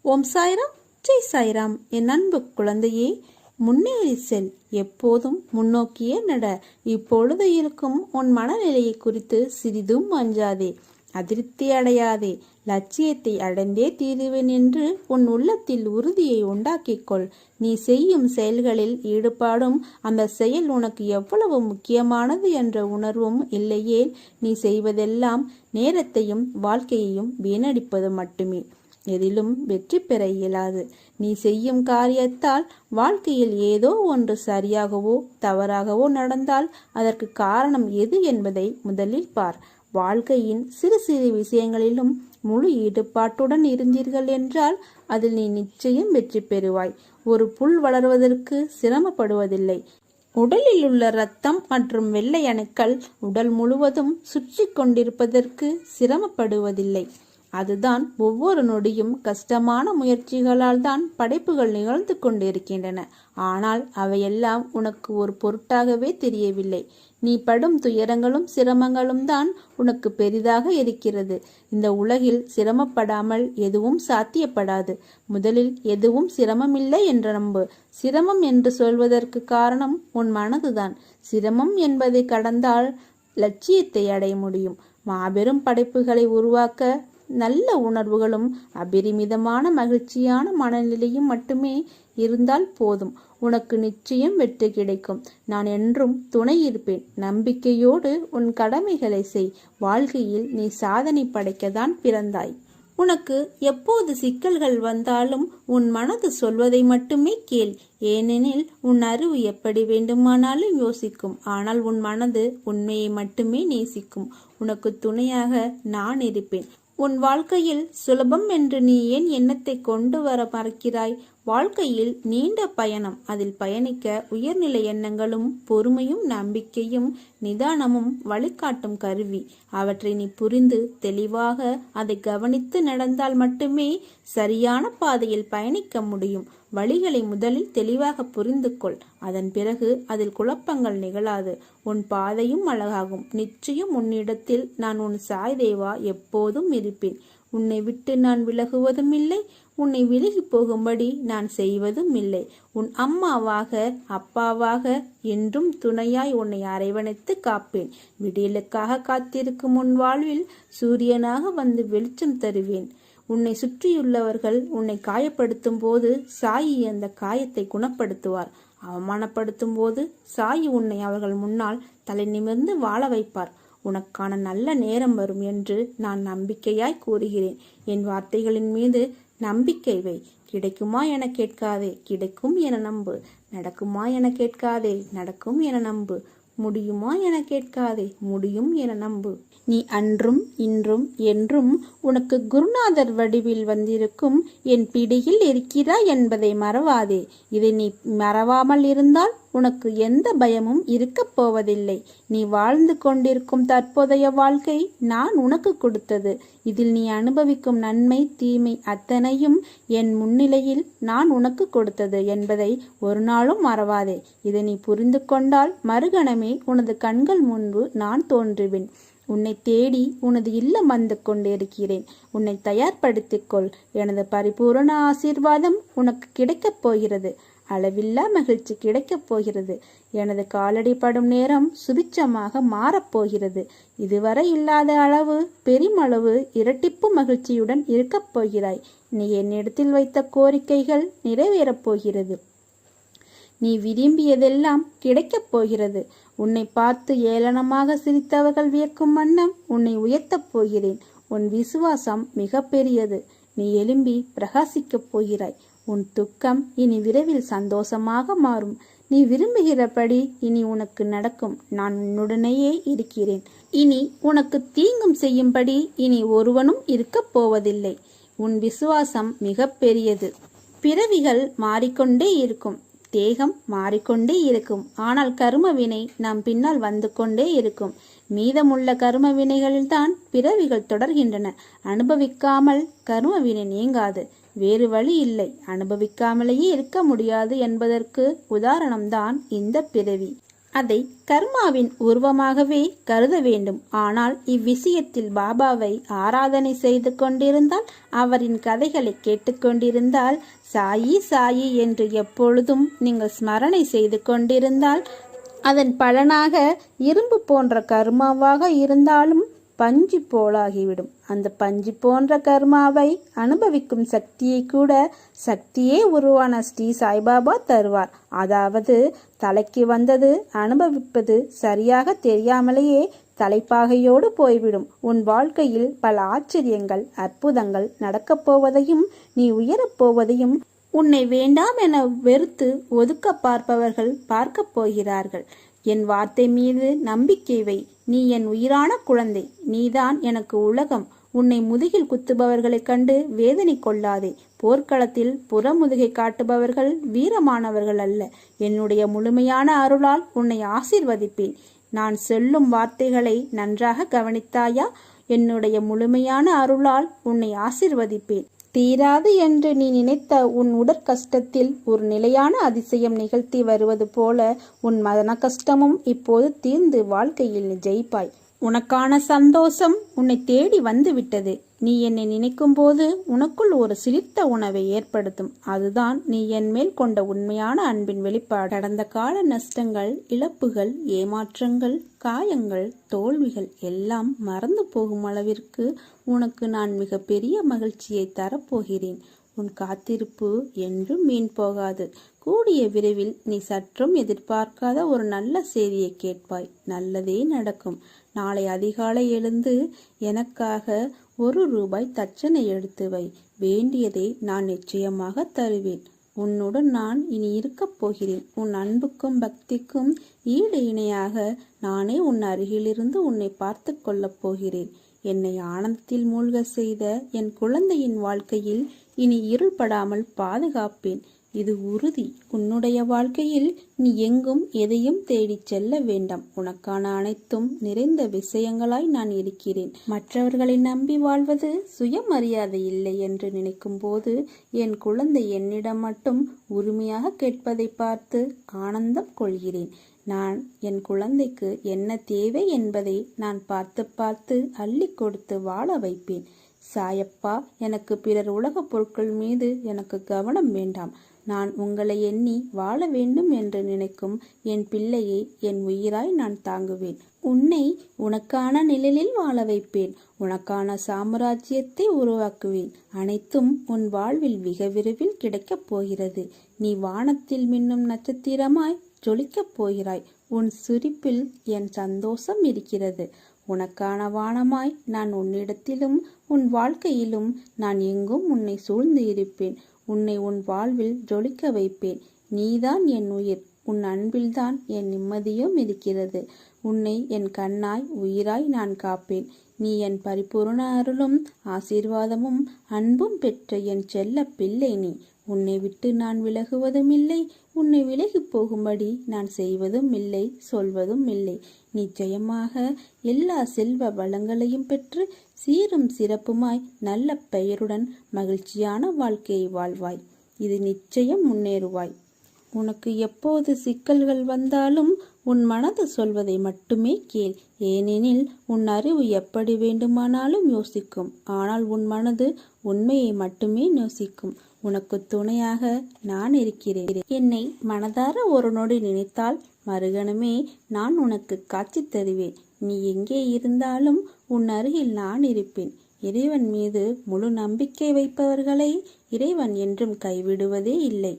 ஓம் சாய்ராம், ஜெய் சாய்ராம். என் அன்பு குழந்தையே, முன்னேறி செல், எப்போதும் முன்னோக்கியே நட. இப்பொழுது இருக்கும் உன் மனநிலையை குறித்து சிறிதும் அஞ்சாதே, அதிருப்தி அடையாதே. லட்சியத்தை அடைந்தே தீருவேன் என்று உன் உள்ளத்தில் உறுதியை உண்டாக்கிக்கொள். நீ செய்யும் செயல்களில் ஈடுபாடும் அந்த செயல் உனக்கு எவ்வளவு முக்கியமானது என்ற உணர்வும் இல்லையேல் நீ செய்வதெல்லாம் நேரத்தையும் வாழ்க்கையையும் வீணடிப்பது மட்டுமே. எதிலும் வெற்றி பெற இயலாது. நீ செய்யும் காரியத்தால் வாழ்க்கையில் ஏதோ ஒன்று சரியாகவோ தவறாகவோ நடந்தால் அதற்கு காரணம் எது என்பதை முதலில் பார். வாழ்க்கையின் சிறு சிறு விஷயங்களிலும் முழு ஈடுபாட்டுடன் இருந்தீர்கள் என்றால் அதில் நீ நிச்சயம் வெற்றி பெறுவாய். ஒரு புல் வளர்வதற்கு சிரமப்படுவதில்லை. உடலில் உள்ள இரத்தம் மற்றும் வெள்ளை அணுக்கள் உடல் முழுவதும் சுற்றி கொண்டிருப்பதற்கு சிரமப்படுவதில்லை. அதுதான் ஒவ்வொரு நொடியும் கஷ்டமான முயற்சிகளால் தான் படைப்புகள் நிகழ்ந்து கொண்டிருக்கின்றன. ஆனால் அவையெல்லாம் உனக்கு ஒரு பொருட்டாகவே தெரியவில்லை. நீ படும் துயரங்களும் சிரமங்களும் தான் உனக்கு பெரிதாக இருக்கிறது. இந்த உலகில் சிரமப்படாமல் எதுவும் சாத்தியப்படாது. முதலில் எதுவும் சிரமமில்லை என்று நம்பு. சிரமம் என்று சொல்வதற்கு காரணம் உன் மனதுதான். சிரமம் என்பதை கடந்தால் லட்சியத்தை அடைய முடியும். மாபெரும் படைப்புகளை உருவாக்க நல்ல உணர்வுகளும் அபரிமிதமான மகிழ்ச்சியான மனநிலையும் மட்டுமே இருந்தால் போதும். உனக்கு நிச்சயம் வெற்றி கிடைக்கும். நான் என்றும் துணை இருப்பேன். நம்பிக்கையோடு உன் கடமைகளை செய். வாழ்க்கையில் நீ சாதனை படைக்கத்தான் பிறந்தாய். உனக்கு எப்போது சிக்கல்கள் வந்தாலும் உன் மனது சொல்வதை மட்டுமே கேள். ஏனெனில் உன் அறிவு எப்படி வேண்டுமானாலும் யோசிக்கும், ஆனால் உன் மனது உண்மையை மட்டுமே நேசிக்கும். உனக்கு துணையாக நான் இருப்பேன். உன் வாழ்க்கையில் சுலபம் என்று நீ ஏன் எண்ணத்தை கொண்டு வர மறக்கிறாய்? வாழ்க்கையில் நீண்ட பயணம். அதில் பயணிக்க உயர்நிலை எண்ணங்களும் பொறுமையும் நம்பிக்கையும் நிதானமும் வழிகாட்டும் கருவி. அவற்றை நீ புரிந்து தெளிவாக அதை கவனித்து நடந்தால் மட்டுமே சரியான பாதையில் பயணிக்க முடியும். வழிகளை முதலில் தெளிவாக புரிந்து கொள். அதன் பிறகு அதில் குழப்பங்கள் நிகழாது. உன் பாதையும் அழகாகும். நிச்சயம் உன்னிடத்தில் நான் உன் சாய் தேவா எப்போதும் இருப்பேன். உன்னை விட்டு நான் விலகுவதும் இல்லை, உன்னை விலகி போகும்படி நான் செய்வதும் இல்லை. உன் அம்மாவாக அப்பாவாக என்றும் துணையாய் உன்னை அரவணைத்து காப்பேன். விடியலுக்காக காத்திருக்கும் உன் வாழ்வில் சூரியனாக வந்து வெளிச்சம் தருவேன். உன்னை சுற்றியுள்ளவர்கள் உன்னை காயப்படுத்தும் போது சாயி அந்த காயத்தை குணப்படுத்துவார். அவமானப்படுத்தும் போது சாயி உன்னை அவர்கள் முன்னால் தலை நிமிர்ந்து வாழ வைப்பார். உனக்கான நல்ல நேரம் வரும் என்று நான் நம்பிக்கையாய் கூறுகிறேன். என் வார்த்தைகளின் மீது நம்பிக்கை வை. கிடைக்குமா என கேட்காதே, கிடைக்கும் என நம்பு. நடக்குமா என கேட்காதே, நடக்கும் என நம்பு. முடியுமா என கேட்காதே, முடியும் என நம்பு. நீ அன்றும் இன்றும் என்றும் உனக்கு குருநாதர் வடிவில் வந்திருக்கும் என் பிடியில் இருக்கிறாய் என்பதை மறவாதே. இதை நீ மறவாமல் இருந்தால் உனக்கு எந்த பயமும் இருக்கப் போவதில்லை. நீ வாழ்ந்து கொண்டிருக்கும் தற்போதைய வாழ்க்கை நான் உனக்கு கொடுத்தது. இதில் நீ அனுபவிக்கும் நன்மை தீமை அத்தனையும் என் முன்னிலையில் நான் உனக்கு கொடுத்தது என்பதை ஒரு நாளும் மறவாதே. இதை நீ புரிந்து கொண்டால் மறுகணமே உனது கண்கள் முன்பு நான் தோன்றுவேன். உன்னை தேடி உனது இல்லம் வந்து கொண்டிருக்கிறேன். உன்னை தயார்படுத்திக்கொள். எனது பரிபூரண ஆசீர்வாதம் உனக்கு கிடைக்கப் போகிறது. அளவில்லா மகிழ்ச்சி கிடைக்கப் போகிறது. எனது காலடி படும் நேரம் சுபிச்சமாக மாறப்போகிறது. இதுவரை இல்லாத அளவு பெருமளவு இரட்டிப்பு மகிழ்ச்சியுடன் இருக்கப் போகிறாய். நீ என்னிடத்தில் வைத்த கோரிக்கைகள் நிறைவேறப் போகிறது. நீ விரும்பியதெல்லாம் கிடைக்கப் போகிறது. உன்னை பார்த்து ஏளனமாக சிரித்தவர்கள் வியக்கும் வண்ணம் உன்னை உயர்த்தப் போகிறேன். உன் விசுவாசம் மிக பெரியது. நீ எழும்பி பிரகாசிக்கப் போகிறாய். உன் துக்கம் இனி விரைவில் சந்தோஷமாக மாறும். நீ விரும்புகிறபடி இனி உனக்கு நடக்கும். நான் உன்னுடனேயே இருக்கிறேன். இனி உனக்கு தீங்கும் செய்யும்படி இனி ஒருவனும் இருக்கப் போவதில்லை. உன் விசுவாசம் மிக பெரியது. பிறவிகள் மாறிக்கொண்டே இருக்கும். தேகம் மாறிக்கொண்டே இருக்கும். ஆனால் கர்ம வினை நம் பின்னால் வந்து கொண்டே இருக்கும். மீதமுள்ள கர்ம வினைகளில்தான் பிறவிகள் தொடர்கின்றன. அனுபவிக்காமல் கர்ம வினை நீங்காது. வேறு வழி இல்லை. அனுபவிக்காமலேயே இருக்க முடியாது என்பதற்கு உதாரணம்தான் இந்த பிறவி. அதை கர்மாவின் உருவமாகவே கருத வேண்டும். ஆனால் இவ்விஷயத்தில் பாபாவை ஆராதனை செய்து கொண்டிருந்தால், அவரின் கதைகளை கேட்டுக்கொண்டிருந்தால், சாயி சாயி என்று எப்பொழுதும் நீங்கள் ஸ்மரணை செய்து கொண்டிருந்தால், அதன் பலனாக இரும்பு போன்ற கர்மாவாக இருந்தாலும் பஞ்சு போலாகிவிடும். அந்த பஞ்சு போன்ற கர்மாவை அனுபவிக்கும் சக்தியை கூட சக்தியே உருவான ஸ்ரீ சாய்பாபா தருவார். அதாவது தலைக்கு வந்தது அனுபவிப்பது சரியாக தெரியாமலேயே தலைப்பாகையோடு போய்விடும். உன் வாழ்க்கையில் பல ஆச்சரியங்கள், அற்புதங்கள் நடக்கப் போவதையும், நீ உயரப் போவதையும் உன்னை வேண்டாம் என வெறுத்து ஒதுக்க பார்ப்பவர்கள் பார்க்கப் போகிறார்கள். என் வார்த்தை மீது நம்பிக்கை வை. நீ என் உயிரான குழந்தை. நீதான் எனக்கு உலகம். உன்னை முதுகில் குத்துபவர்களைக் கண்டு வேதனை கொள்ளாதே. போர்க்களத்தில் புறமுதுகை காட்டுபவர்கள் வீரமானவர்கள் அல்ல. என்னுடைய முழுமையான அருளால் உன்னை ஆசீர்வதிப்பேன். நான் சொல்லும் வார்த்தைகளை நன்றாக கவனித்தாயா? என்னுடைய முழுமையான அருளால் உன்னை ஆசீர்வதிப்பேன். தீராது என்று நீ நினைத்த உன் உடற்கஷ்டத்தில் ஒரு நிலையான அதிசயம் நிகழ்த்தி வருவது போல உன் மன கஷ்டமும் இப்போது தீர்ந்து வாழ்க்கையில் நீ ஜெயிப்பாய். உனக்கான சந்தோஷம் உன்னை தேடி வந்து விட்டது. நீ என்னை நினைக்கும் போது உனக்குள் ஒரு சிலிர்த்த உணவை ஏற்படுத்தும். அதுதான் நீ என் மேல் கொண்ட உண்மையான அன்பின் வெளிப்பாடு. கடந்த கால நஷ்டங்கள், இழப்புகள், ஏமாற்றங்கள், காயங்கள், தோல்விகள் எல்லாம் மறந்து போகும் அளவிற்கு உனக்கு நான் மிக பெரிய மகிழ்ச்சியை தரப்போகிறேன். உன் காத்திருப்பு என்றும் மீன் போகாது. கூடிய விரைவில் நீ சற்றும் எதிர்பார்க்காத ஒரு நல்ல செய்தியை கேட்பாய். நல்லதே நடக்கும். நாளை அதிகாலை எழுந்து எனக்காக ₹1 தட்சணை எடுத்து வை. வேண்டியதை நான் நிச்சயமாக தருவேன். உன்னுடன் நான் இனி இருக்கப் போகிறேன். உன் அன்புக்கும் பக்திக்கும் ஈடு இணையாக நானே உன் அருகிலிருந்து உன்னை பார்த்து கொள்ளப் போகிறேன். என்னை ஆனந்தத்தில் மூழ்க செய்த என் குழந்தையின் வாழ்க்கையில் இனி இருள்படாமல் பாதுகாப்பேன். இது உறுதி. உன்னுடைய வாழ்க்கையில் நீ எங்கும் எதையும் தேடிச் செல்ல வேண்டாம். உனக்கான அனைத்தும் நிறைந்த விஷயங்களாய் நான் இருக்கிறேன். மற்றவர்களை நம்பி வாழ்வது சுயமரியாதை இல்லை என்று நினைக்கும் போது என் குழந்தை என்னிடம் மட்டும் உரிமையாக கேட்பதை பார்த்து ஆனந்தம் கொள்கிறேன். நான் என் குழந்தைக்கு என்ன தேவை என்பதை நான் பார்த்து பார்த்து அள்ளி கொடுத்து வாழ வைப்பேன். சாயப்பா, எனக்கு பிறர் உலகப் பொருட்கள் மீது எனக்கு கவனம் வேண்டாம். நான் உங்களை எண்ணி வாழ வேண்டும் என்று நினைக்கும் என் பிள்ளையை என் உயிராய் நான் தாங்குவேன். உன்னை உனக்கான நிழலில் வாழ வைப்பேன். உனக்கான சாம்ராஜ்யத்தை உருவாக்குவேன். அனைத்தும் உன் வாழ்வில் மிக விரைவில் கிடைக்கப் போகிறது. நீ வானத்தில் மின்னும் நட்சத்திரமாய் ஜொலிக்கப் போகிறாய். உன் சிரிப்பில் என் சந்தோஷம் இருக்கிறது. உனக்கான வானமாய் நான் உன்னிடத்திலும் உன் வாழ்க்கையிலும் நான் எங்கும் உன்னை சூழ்ந்து இருப்பேன். உன்னை உன் வாழ்வில் ஜொலிக்க வைப்பேன். நீதான் என் உயிர். உன் அன்பில்தான் என் நிம்மதியும் இருக்கிறது. உன்னை என் கண்ணாய் உயிராய் நான் காப்பேன். நீ என் பரிபூர்ண அருளும் ஆசீர்வாதமும் அன்பும் பெற்ற என் செல்ல பிள்ளை நீ. உன்னை விட்டு நான் விலகுவதும் இல்லை. உன்னை விலகி போகும்படி நான் செய்வதும் இல்லை, சொல்வதும் இல்லை. நிச்சயமாக எல்லா செல்வ வளங்களையும் பெற்று சீரும் சிறப்புமாய் நல்ல பெயருடன் மகிழ்ச்சியான வாழ்க்கையை வாழ்வாய். இது நிச்சயம் முன்னேறுவாய். உனக்கு எப்போது சிக்கல்கள் வந்தாலும் உன் மனது சொல்வதை மட்டுமே கேள். ஏனெனில் உன் அறிவு எப்படி வேண்டுமானாலும் யோசிக்கும். ஆனால் உன் மனது உண்மையை மட்டுமே யோசிக்கும். உனக்கு துணையாக நான் இருக்கிறேன். என்னை மனதார ஒரு நொடி நினைத்தால் மறுகணமே நான் உனக்கு காட்சி தருவேன். நீ எங்கே இருந்தாலும் உன் அருகில் நான் இருப்பேன். இறைவன் மீது முழு நம்பிக்கை வைப்பவர்களை இறைவன் என்றும் கைவிடுவதே இல்லை.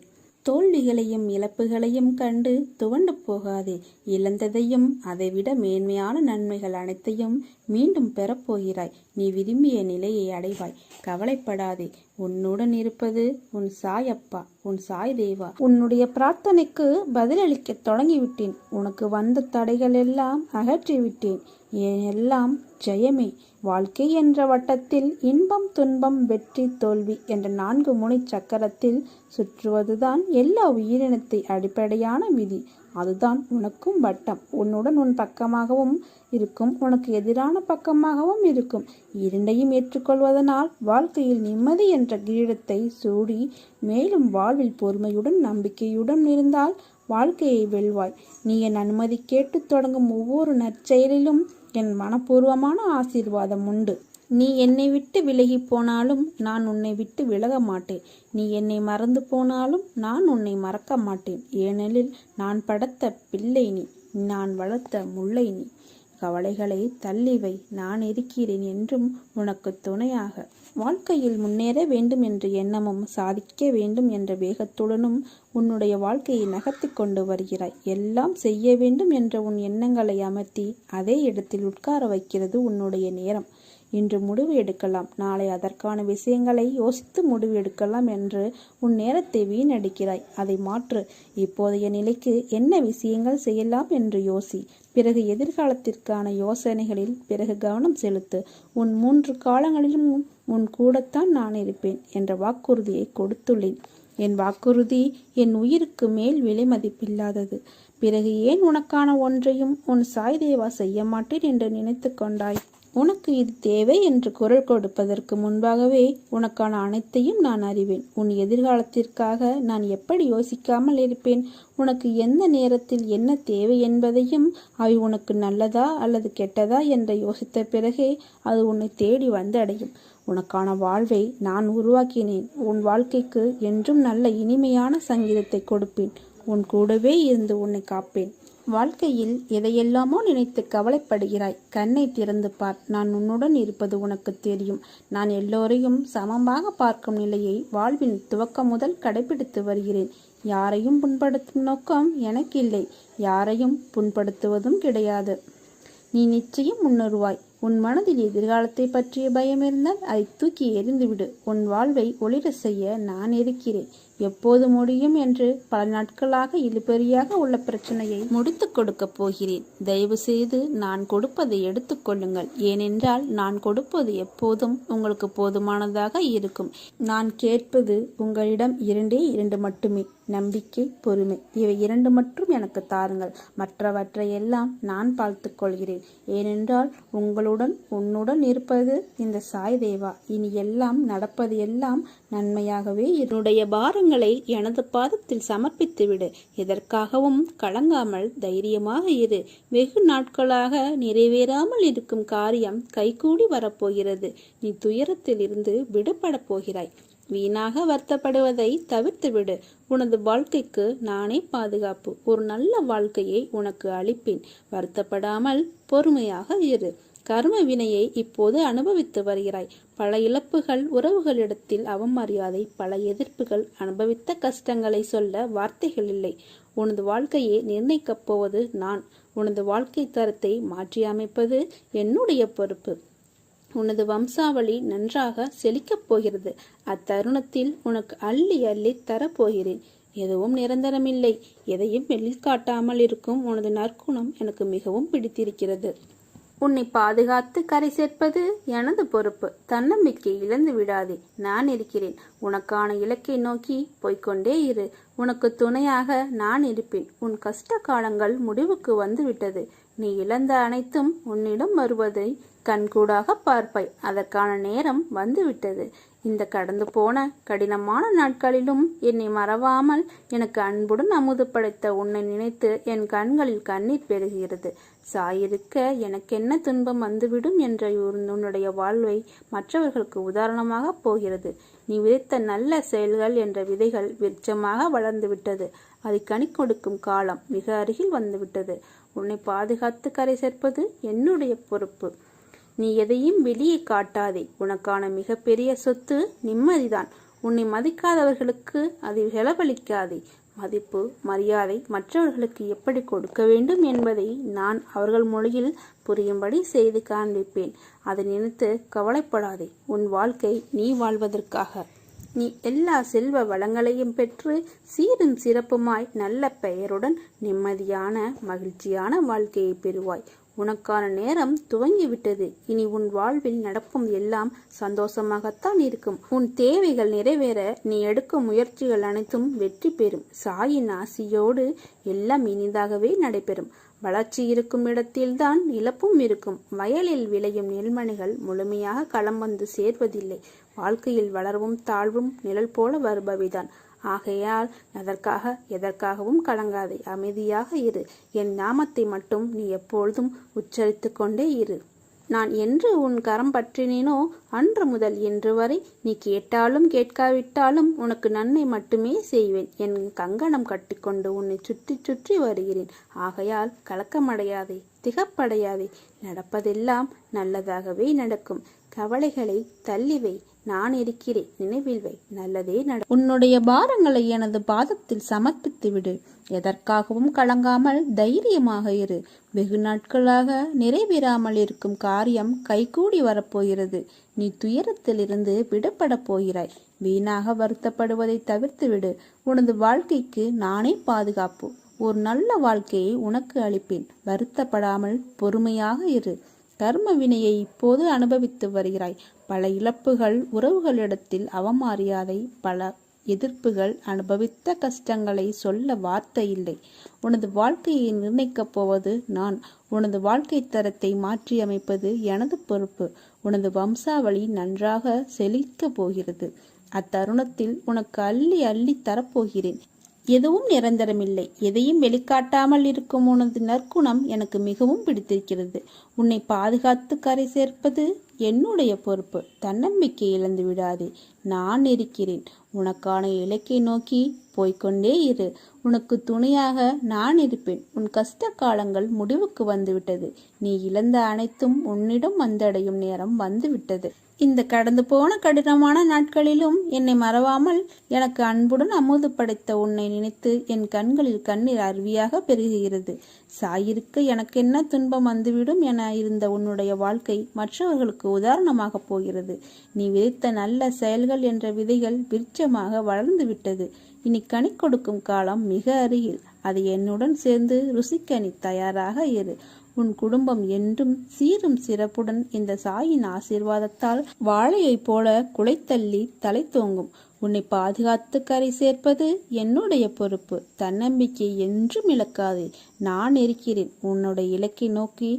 தோல்விகளையும் இழப்புகளையும் கண்டு துவண்டு போகாதே. இழந்ததையும் அதைவிட மேன்மையான நன்மைகள் அனைத்தையும் மீண்டும் பெறப்போகிறாய். நீ விரும்பிய நிலையை அடைவாய். கவலைப்படாதே. உன்னுடன் இருப்பது உன் சாயப்பா, உன் சாய் தேவா. உன்னுடைய பிரார்த்தனைக்கு பதிலளிக்க தொடங்கிவிட்டேன். உனக்கு வந்த தடைகள் எல்லாம் அகற்றிவிட்டேன். எல்லாம் ஜெயமே. வாழ்க்கை என்ற வட்டத்தில் இன்பம், துன்பம், வெற்றி, தோல்வி என்ற 4 முனை சக்கரத்தில் சுற்றுவதுதான் எல்லா உயிரினத்தை அடிப்படையான விதி. அதுதான் உனக்கும் வட்டம். உன்னுடன் உன் பக்கமாகவும் இருக்கும், உனக்கு எதிரான பக்கமாகவும் இருக்கும். இரண்டையும் ஏற்றுக்கொள்வதனால் வாழ்க்கையில் நிம்மதி என்ற கிரீடத்தை சூடி மேலும் வாழ்வில் பொறுமையுடன் நம்பிக்கையுடன் இருந்தால் வாழ்க்கையை வெல்வாய். நீ என் அனுமதி கேட்டு தொடங்கும் ஒவ்வொரு நற்செயலிலும் என் மனப்பூர்வமான ஆசீர்வாதம் உண்டு. நீ என்னை விட்டு விலகி போனாலும் நான் உன்னை விட்டு விலக மாட்டேன். நீ என்னை மறந்து போனாலும் நான் உன்னை மறக்க மாட்டேன். ஏனெனில் நான் படைத்த பிள்ளை நீ, நான் வளர்த்த முல்லை நீ. கவலைகளை தள்ளிவை, நான் இருக்கிறேன் என்றும் உனக்கு துணையாக. வாழ்க்கையில் முன்னேற வேண்டும் என்ற எண்ணமும் சாதிக்க வேண்டும் என்ற வேகத்துடனும் உன்னுடைய வாழ்க்கையை நகர்த்தி கொண்டு வருகிறாய். எல்லாம் செய்ய வேண்டும் என்ற உன் எண்ணங்களை அமர்த்தி அதே இடத்தில் உட்கார வைக்கிறது உன்னுடைய நேரம். இன்று முடிவு எடுக்கலாம், நாளை அதற்கான விஷயங்களை யோசித்து முடிவு எடுக்கலாம் என்று உன் நேரத்தை வீணடிக்கிறாய். அதை மாற்று. இப்போதைய நிலைக்கு என்ன விஷயங்கள் செய்யலாம் என்று யோசி. பிறகு எதிர்காலத்திற்கான யோசனைகளில் பிறகு கவனம் செலுத்து. உன் 3 காலங்களிலும் உன் கூடத்தான் நான் இருப்பேன் என்ற வாக்குறுதியை கொடுத்துள்ளேன். என் வாக்குறுதி என் உயிருக்கு மேல் விலை மதிப்பில்லாதது. பிறகு ஏன் உனக்கான ஒன்றையும் உன் சாய் தேவா செய்ய மாட்டேன் என்று நினைத்து கொண்டாய்? உனக்கு இது தேவை என்று குரல் கொடுப்பதற்கு முன்பாகவே உனக்கான அனைத்தையும் நான் அறிவேன். உன் எதிர்காலத்திற்காக நான் எப்படி யோசிக்காமல் இருப்பேன்? உனக்கு எந்த நேரத்தில் என்ன தேவை என்பதையும் அவை உனக்கு நல்லதா அல்லது கெட்டதா என்று யோசித்த பிறகே அது உன்னை தேடி வந்து அடையும். உனக்கான வாழ்வை நான் உருவாக்கினேன். உன் வாழ்க்கைக்கு என்றும் நல்ல இனிமையான சங்கீதத்தை கொடுப்பேன். உன் கூடவே இருந்து உன்னை காப்பேன். வாழ்க்கையில் எதையெல்லாமோ நினைத்து கவலைப்படுகிறாய். கண்ணை திறந்து பார். நான் உன்னுடன் இருப்பது உனக்கு தெரியும். நான் எல்லோரையும் சமமாக பார்க்கும் நிலையை வாழ்வின் துவக்கம் முதல் கடைபிடித்து வருகிறேன். யாரையும் புண்படுத்தும் நோக்கம் எனக்கு இல்லை. யாரையும் புண்படுத்துவதும் கிடையாது. நீ நிச்சயம் முன்னேறுவாய். உன் மனதில் எதிர்காலத்தை பற்றிய பயம் இருந்தால் அதை தூக்கி எறிந்துவிடு. உன் வாழ்வை ஒளிர செய்ய நான் இருக்கிறேன். எப்போது முடியும் என்று பல நாட்களாக இழுபறியாக உள்ள பிரச்சனையை முடித்து கொடுக்க போகிறேன். தயவு செய்து நான் கொடுப்பதை எடுத்துக்கொள்ளுங்கள். ஏனென்றால் நான் கொடுப்பது எப்போதும் உங்களுக்கு போதுமானதாக இருக்கும். நான் கேட்பது உங்களிடம் 2 மட்டுமே. நம்பிக்கை, பொறுமை, இவை 2 மட்டும் எனக்கு தாருங்கள். மற்றவற்றையெல்லாம் நான் பார்த்துக் கொள்கிறேன். ஏனென்றால் உன்னுடன் இருப்பது இந்த சாய் தேவா. இனி எல்லாம் நடப்பது எல்லாம் நன்மையாகவே. என்னுடைய பாரங்களை எனது பாதத்தில் சமர்ப்பித்துவிடு. எதற்காகவும் கலங்காமல் தைரியமாக இரு. வெகு நாட்களாக நிறைவேறாமல் இருக்கும் காரியம் கைகூடி வரப்போகிறது. நீ துயரத்தில் இருந்து விடுபட போகிறாய். வீணாக வருத்தப்படுவதை தவிர்த்துவிடு. உனது வாழ்க்கைக்கு நானே பாதுகாப்பு. ஒரு நல்ல வாழ்க்கையை உனக்கு அளிப்பேன். வருத்தப்படாமல் பொறுமையாக இரு. கர்ம வினையை இப்போது அனுபவித்து வருகிறாய். பல இழப்புகள், உறவுகளிடத்தில் அவமரியாதை, பல எதிர்ப்புகள், அனுபவித்த கஷ்டங்களை சொல்ல வார்த்தைகள் இல்லை. உனது வாழ்க்கையை நிர்ணயிக்கப் போவது நான். உனது வாழ்க்கை தரத்தை மாற்றி அமைப்பது என்னுடைய பொறுப்பு. உனது வம்சாவளி நன்றாக செழிக்கப் போகிறது. அத்தருணத்தில் உனக்கு அள்ளி அள்ளி தரப்போகிறேன். எதுவும் நிரந்தரமில்லை. எதையும் வெளிக்காட்டாமல் இருக்கும் உனது நற்குணம் எனக்கு மிகவும் பிடித்திருக்கிறது. உன்னை பாதுகாத்து கரை சேர்ப்பது எனது பொறுப்பு. தன்னம்பிக்கை இழந்து விடாதே. நான் இருக்கிறேன். உனக்கான இலக்கை நோக்கி போய்கொண்டே இரு. உனக்கு துணையாக நான் இருப்பேன். உன் கஷ்ட காலங்கள் முடிவுக்கு வந்துவிட்டது. நீ இழந்த அனைத்தும் உன்னிடம் வருவதை கண்கூடாக பார்ப்பாய். அதற்கான நேரம் வந்துவிட்டது. இந்த கடந்து போன கடினமான நாட்களிலும் என்னை மறவாமல் எனக்கு அன்புடன் அமுது படைத்த உன்னை நினைத்து என் கண்களில் கண்ணீர் பெருகிறது. சாயிருக்க எனக்கென்ன துன்பம் வந்துவிடும் என்ற உன்னுடைய வாழ்வை மற்றவர்களுக்கு உதாரணமாக போகிறது. நீ விதைத்த நல்ல செயல்கள் என்ற விதைகள் விருட்சமாக வளர்ந்து விட்டது. அதை கனி கொடுக்கும் காலம் மிக அருகில் வந்துவிட்டது. உன்னை பாதுகாத்து கரை சேர்ப்பது என்னுடைய பொறுப்பு. நீ எதையும் வெளியே காட்டாதே. உனக்கான மிகப்பெரிய சொத்து நிம்மதிதான். உன்னை மதிக்காதவர்களுக்கு அதை செலவழிக்காதே. மதிப்பு, மரியாதை மற்றவர்களுக்கு எப்படி கொடுக்க வேண்டும் என்பதை நான் அவர்கள் மொழியில் புரியும்படி செய்து காண்பிப்பேன். அதை நினைத்து கவலைப்படாதே. உன் வாழ்க்கை நீ வாழ்வதற்காக. நீ எல்லா செல்வ வளங்களையும் பெற்று சீரும் சிறப்புமாய் நல்ல பெயருடன் நிம்மதியான மகிழ்ச்சியான வாழ்க்கையை பெறுவாய். உனக்கான நேரம் துவங்கிவிட்டது. இனி உன் வாழ்வில் நடக்கும் எல்லாம் சந்தோஷமாகத்தான் இருக்கும். உன் தேவைகள் நிறைவேற நீ எடுக்கும் முயற்சிகள் அனைத்தும் வெற்றி பெறும். சாயின் ஆசியோடு எல்லாம் இனிதாகவே நடைபெறும். வளர்ச்சி இருக்கும் இடத்தில்தான் இழப்பும் இருக்கும். வயலில் விளையும் நெல்மணிகள் முழுமையாக களம் வந்து சேர்வதில்லை. வாழ்க்கையில் வளர்வும் தாழ்வும் நிழல் போல வருபவைதான். ஆகையால் எதற்காகவும் கலங்காதே, அமைதியாக இரு. என் நாமத்தை மட்டும் நீ எப்பொழுதும் உச்சரித்து கொண்டே இரு. நான் என்று உன் கரம் பற்றினேனோ அன்று முதல் இன்று வரை நீ கேட்டாலும் கேட்காவிட்டாலும் உனக்கு நன்மை மட்டுமே செய்வேன். என் கங்கணம் கட்டிக்கொண்டு உன்னை சுற்றி சுற்றி வருகிறேன். ஆகையால் கலக்கமடையாதே, திகப்படையாதே. நடப்பதெல்லாம் நல்லதாகவே நடக்கும். கவலைகளை தள்ளிவை, நான் இருக்கிறேன், நினைவில் வை, நல்லதே உன்னுடைய பாரங்களை எனது பாதத்தில் சமர்ப்பித்து விடு. எதற்காகவும் கலங்காமல் தைரியமாக இரு. வெகு நாட்களாக நிறைவேறாமல் இருக்கும் காரியம் கைகூடி வரப்போகிறது. நீ துயரத்திலிருந்து விடுபட போகிறாய். வீணாக வருத்தப்படுவதை தவிர்த்து விடு. உனது வாழ்க்கைக்கு நானே பாதுகாப்பு. ஒரு நல்ல வாழ்க்கையை உனக்கு அளிப்பேன். வருத்தப்படாமல் பொறுமையாக இரு. கர்ம வினையை இப்போது அனுபவித்து வருகிறாய். பல இழப்புகள், உறவுகளிடத்தில் அவமரியாதை, பல எதிர்ப்புகள், அனுபவித்த கஷ்டங்களை சொல்ல வார்த்தை இல்லை. உனது வாழ்க்கையை நிர்ணயிக்கப் போவது நான். உனது வாழ்க்கை தரத்தை மாற்றி அமைப்பது எனது பொறுப்பு. உனது வம்சாவளி நன்றாக செழிக்கப் போகிறது. அத்தருணத்தில் உனக்கு அள்ளி அள்ளி தரப்போகிறேன். எதுவும் நிரந்தரமில்லை. எதையும் வெளிக்காட்டாமல் இருக்கும் உனது நற்குணம் எனக்கு மிகவும் பிடித்திருக்கிறது. உன்னை பாதுகாத்து கரை சேர்ப்பது என்னுடைய பொறுப்பு. தன்னம்பிக்கை இழந்து விடாதே. நான் இருக்கிறேன். உனக்கான இலக்கை நோக்கி போய்கொண்டே இரு. உனக்கு துணையாக நான் இருப்பேன். உன் கஷ்ட காலங்கள் முடிவுக்கு வந்துவிட்டது. நீ இழந்த அனைத்தும் உன்னிடம் வந்தடையும் நேரம் வந்துவிட்டது. இந்த கடந்து போன கடினமான நாட்களிலும் என்னை மறவாமல் எனக்கு அன்புடன் அமுது படைத்த உன்னை நினைத்து என் கண்களில் கண்ணீர் அருவியாக பெருகுகிறது. சாயிருக்க எனக்கென்ன துன்பம் வந்துவிடும் என இருந்த உன்னுடைய வாழ்க்கை மற்றவர்களுக்கு உதாரணமாக போகிறது. நீ விதைத்த நல்ல செயல்கள் என்ற விதைகள் விருட்சமாக வளர்ந்து விட்டது. இனி கனி கொடுக்கும் காலம் மிக அருகில். அதை என்னுடன் சேர்ந்து ருசிக்க நீ தயாராக இரு. உன் குடும்பம் என்றும் சீரும் சிறப்புடன் இந்த சாயின் ஆசீர்வாதத்தால் வாழையைப் போல குலைத்தள்ளி தலை தோங்கும். உன்னை பாதுகாத்து கரை சேர்ப்பது என்னுடைய பொறுப்பு. தன்னம்பிக்கை என்றும் இழக்காதே. நான் இருக்கிறேன். உன்னுடைய இலக்கை நோக்கி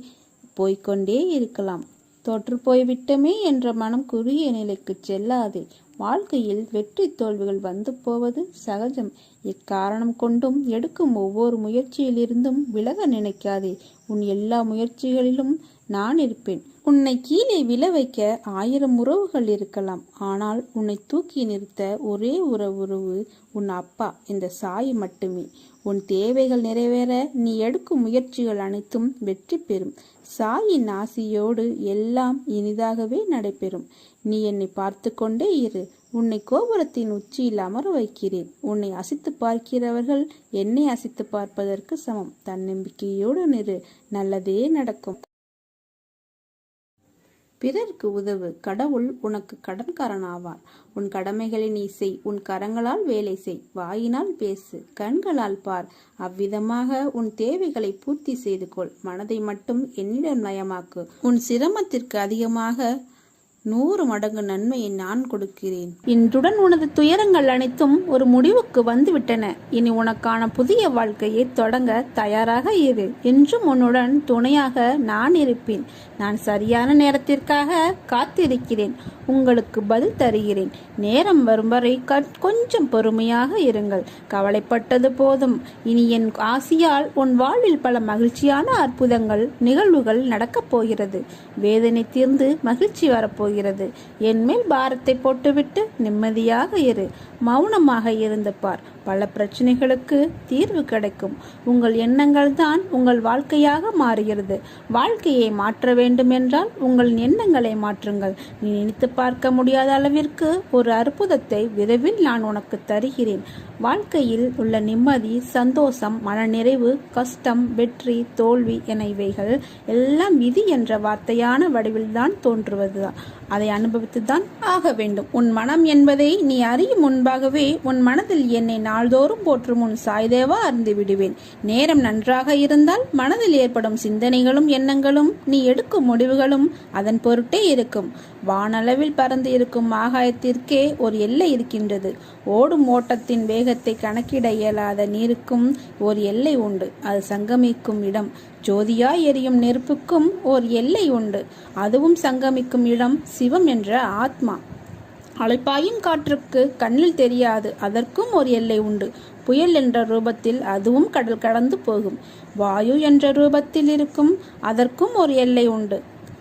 போய்கொண்டே இருக்கலாம். தோற்று போய்விட்டமே என்ற மனம் குறுகிய நிலைக்கு செல்லாதே. வாழ்க்கையில் வெற்றி தோல்விகள் வந்து போவது சகஜம். எக்காரணம் கொண்டும் எடுக்கும் ஒவ்வொரு முயற்சியிலிருந்தும் விலக நினைக்காதே. உன் எல்லா முயற்சிகளிலும் நான் இருப்பேன். உன்னை கீழே விழ வைக்க 1000 உறவுகள் இருக்கலாம். ஆனால் உன்னை தூக்கி நிறுத்த ஒரே உறவு உன் அப்பா, இந்த சாய் மட்டுமே. உன் தேவைகள் நிறைவேற நீ எடுக்கும் முயற்சிகள் அனைத்தும் வெற்றி பெறும். சாயின் ஆசியோடு எல்லாம் இனிதாகவே நடைபெறும். நீ என்னை பார்த்து கொண்டே இரு. உன்னை கோபுரத்தின் உச்சியில் அமர வைக்கிறேன். உன்னை அசித்து பார்க்கிறவர்கள் என்னை அசித்து பார்ப்பதற்கு சமம். தன்னம்பிக்கையோடு நிறு. நல்லதே நடக்கும். பிறருக்கு உதவு. கடவுள் உனக்கு கடன்காரன் ஆவார். உன் கடமைகளை நீ செய். உன் கரங்களால் வேலை செய். வாயினால் பேசு. கண்களால் பார். அவ்விதமாக உன் தேவைகளை பூர்த்தி செய்து கொள். மனதை மட்டும் என்னிடம் நயமாக்கு. உன் சிரமத்திற்கு அதிகமாக 100 மடங்கு நன்மையை நான் கொடுக்கிறேன். இன்றுடன் உனது துயரங்கள் அனைத்தும் ஒரு முடிவுக்கு வந்துவிட்டன. இனி உனக்கான புதிய வாழ்க்கையை தொடங்க தயாராக இரு. என்றும் உன்னுடன் துணையாக நான் இருப்பேன். நான் சரியான நேரத்திற்காக காத்திருக்கிறேன். உங்களுக்கு பதில் தருகிறேன். நேரம் வரும் வரை கொஞ்சம் பொறுமையாக இருங்கள். கவலைப்பட்டது போதும். இனி என் ஆசியால் உன் வாழ்வில் பல மகிழ்ச்சியான அற்புதங்கள் நிகழ்வுகள் நடக்கப் போகிறது. வேதனை தீர்ந்து மகிழ்ச்சி வரப்போகிறது. என் மேல் பாரத்தை போட்டுவிட்டு நிம்மதியாக இரு. மௌனமாக இருந்து பார். பல பிரச்சனைகளுக்கு தீர்வு கிடைக்கும். உங்கள் எண்ணங்கள் தான் உங்கள் வாழ்க்கையாக மாறுகிறது. வாழ்க்கையை மாற்ற வேண்டும் என்றால் உங்கள் எண்ணங்களை மாற்றுங்கள். நீ நினைத்து பார்க்க முடியாத அளவிற்கு ஒரு அற்புதத்தை விரைவில் நான் உனக்கு தருகிறேன். வாழ்க்கையில் உள்ள நிம்மதி, சந்தோஷம், மனநிறைவு, கஷ்டம், வெற்றி, தோல்வி என இவைகள் எல்லாம் விதி என்ற வார்த்தையான வடிவில்தான் தோன்றுவதுதான். அதை அனுபவித்துதான் ஆக வேண்டும். உன் மனம் என்பதை நீ அறியும் முன்பாகவே உன் மனதில் என்னை நாள்தோறும் போற்றும் உன் சாய்தேவா அறிந்து விடுவேன். நேரம் நன்றாக இருந்தால் மனதில் ஏற்படும் சிந்தனைகளும் எண்ணங்களும் நீ எடுக்கும் முடிவுகளும் அதன் பொருட்டே இருக்கும். வானளவில் பறந்து இருக்கும் ஆகாயத்திற்கே ஒரு எல்லை இருக்கின்றது. ஓடும் ஓட்டத்தின் வேகத்தை கணக்கிட இயலாத நீருக்கும் ஒரு எல்லை உண்டு. அது சங்கமிக்கும் இடம். ஜோதியாய் எரியும் நெருப்புக்கும் ஓர் எல்லை உண்டு. அதுவும் சங்கமிக்கும் இடம் சிவம் என்ற ஆத்மா. அலைப்பாயும் காற்றுக்கு கண்ணில் தெரியாது, அதற்கும் ஒரு எல்லை உண்டு. புயல் என்ற ரூபத்தில் அதுவும் கடல் கடந்து போகும். வாயு என்ற ரூபத்தில் இருக்கும், அதற்கும் ஒரு எல்லை உண்டு,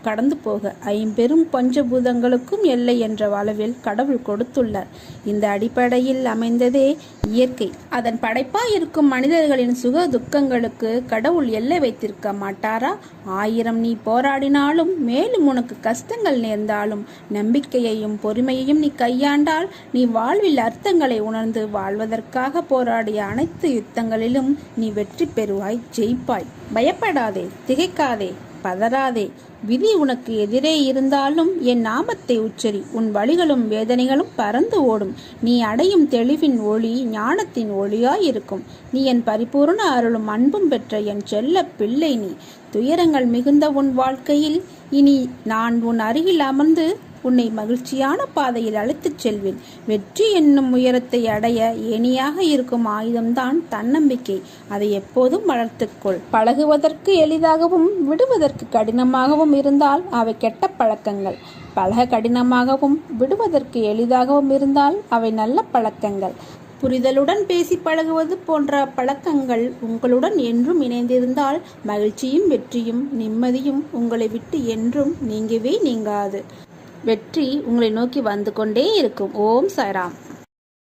கடந்து போக. ஐம்பெரும் பஞ்சபூதங்களுக்கும் எல்லை என்ற அளவில் கடவுள் கொடுத்துள்ளார். இந்த அடிப்படையில் அமைந்ததே இயற்கை. அதன் படைப்பாய் இருக்கும் மனிதர்களின் சுக துக்கங்களுக்கு கடவுள் எல்லை வைத்திருக்க மாட்டாரா? 1000 நீ போராடினாலும், மேலும் உனக்கு கஷ்டங்கள் நேர்ந்தாலும், நம்பிக்கையையும் பொறுமையையும் நீ கையாண்டால், நீ வாழ்வில் அர்த்தங்களை உணர்ந்து வாழ்வதற்காக போராடிய அனைத்து யுத்தங்களிலும் நீ வெற்றி பெறுவாய், ஜெயிப்பாய். பயப்படாதே, திகைக்காதே, பதறாதே. விதி உனக்கு எதிரே இருந்தாலும் என் நாமத்தை உச்சரி, உன் வலிகளும் வேதனைகளும் பறந்து ஓடும். நீ அடையும் தெளிவின் ஒளி ஞானத்தின் ஒளியாயிருக்கும். நீ என் பரிபூர்ண அருளும் அன்பும் பெற்ற என் செல்ல பிள்ளை. நீ துயரங்கள் மிகுந்த உன் வாழ்க்கையில் இனி நான் உன் அருகில் அமர்ந்து உன்னை மகிழ்ச்சியான பாதையில் அழைத்துச் செல்வேன். வெற்றி என்னும் உயரத்தை அடைய ஏணியாக இருக்கும் ஆயுதம்தான் தன்னம்பிக்கை. அதை எப்போதும் வளர்த்துக்கொள். பழகுவதற்கு எளிதாகவும் விடுவதற்கு கடினமாகவும் இருந்தால் அவை கெட்ட பழக்கங்கள். பழக கடினமாகவும் விடுவதற்கு எளிதாகவும் இருந்தால் அவை நல்ல பழக்கங்கள். புரிதலுடன் பேசி பழகுவது போன்ற பழக்கங்கள் உங்களுடன் என்றும் இணைந்திருந்தால் மகிழ்ச்சியும் வெற்றியும் நிம்மதியும் உங்களை விட்டு என்றும் நீங்கவே நீங்காது. வெற்றி உங்களை நோக்கி வந்து கொண்டே இருக்கும். ஓம் சாய்ராம்.